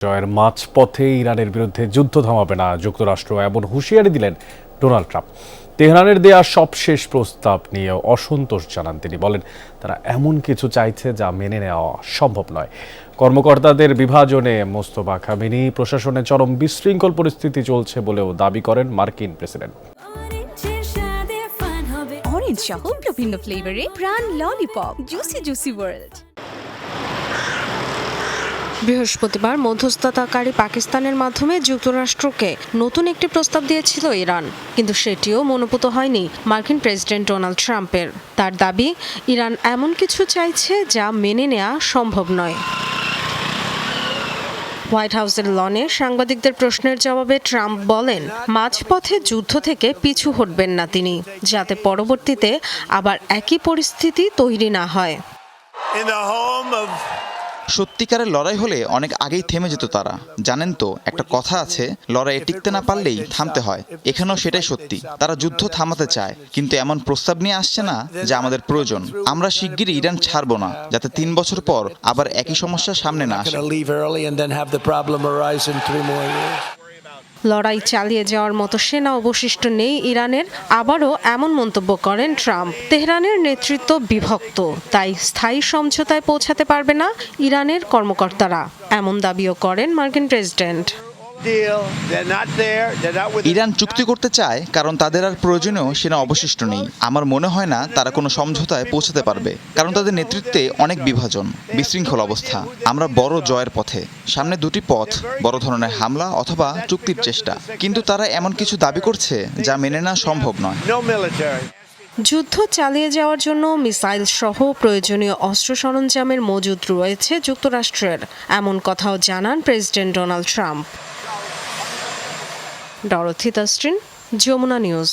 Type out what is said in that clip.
জয়ের মাঝপথে ইরানের বিরুদ্ধে যুদ্ধ থামাবে না যুক্তরাষ্ট্র, এমন হুঁশিয়ারি দিলেন ডোনাল্ড ট্রাম্প। তেহরানের দেয়া সবশেষ প্রস্তাব নিয়ে অসন্তোষ জানান তিনি। বলেন, তারা এমন কিছু চাইছে যা মেনে নেওয়া সম্ভব নয়। কর্মকর্তাদের বিভাজনে মোস্তফা খামেনি প্রশাসনে চরম বিশৃঙ্খল পরিস্থিতি চলছে বলেও দাবি করেন মার্কিন প্রেসিডেন্ট। অরেঞ্জ সহ বিভিন্ন ফ্লেভারে প্রাণ ললিপপ, জুসি জুসি ওয়ার্ল্ড। বৃহস্পতিবার মধ্যস্থতাকারী পাকিস্তানের মাধ্যমে যুক্তরাষ্ট্রকে নতুন একটি প্রস্তাব দিয়েছিল ইরান, কিন্তু সেটিও মনোপুত হয়নি মার্কিন প্রেসিডেন্ট ডোনাল্ড ট্রাম্পের। তার দাবি, ইরান এমন কিছু চাইছে যা মেনে নেওয়া সম্ভব নয়। হোয়াইট হাউসের লনে সাংবাদিকদের প্রশ্নের জবাবে ট্রাম্প বলেন, মাঝপথে যুদ্ধ থেকে পিছু হটবেন না তিনি, যাতে পরবর্তীতে আবার একই পরিস্থিতি তৈরি না হয়। সত্যিকারের লড়াই হলে অনেক আগেই থেমে যেত তারা। জানেন তো, একটা কথা আছে, লড়াইয়ে টিকতে না পারলেই থামতে হয়। এখানেও সেটাই সত্যি। তারা যুদ্ধ থামাতে চায়, কিন্তু এমন প্রস্তাব নিয়ে আসছে না যা আমাদের প্রয়োজন। আমরা শিগগিরই ইরান ছাড়বো না, যাতে 3 বছর পর আবার একই সমস্যার সামনে না আসে। লড়াই চালিয়ে যাওয়ার মতো সেনা অবশিষ্ট নেই ইরানের, আবারও এমন মন্তব্য করেন ট্রাম্প। তেহরানের নেতৃত্ব বিভক্ত, তাই স্থায়ী সমঝোতায় পৌঁছাতে পারবে না ইরানের কর্মকর্তারা, এমন দাবিও করেন মার্কিন প্রেসিডেন্ট। ইরান চুক্তি করতে চায় কারণ তাদের আর প্রয়োজনীয় সেনা অবশিষ্ট নেই। আমার মনে হয় না তারা কোনো সমঝোতায় পৌঁছাতে পারবে, কারণ তাদের নেতৃত্বে অনেক বিভাজন, বিশৃঙ্খল অবস্থা। আমরা বড় জয়ের পথে। সামনে দুটি পথ, বড় ধরনের হামলা অথবা চুক্তির চেষ্টা। কিন্তু তারা এমন কিছু দাবি করছে যা মেনে নেওয়া সম্ভব নয়। যুদ্ধ চালিয়ে যাওয়ার জন্য মিসাইল সহ প্রয়োজনীয় অস্ত্র সরঞ্জামের মজুদ রয়েছে যুক্তরাষ্ট্রের, এমন কথাও জানান president Donald Trump. Dorothy Tasrin, Jamuna news.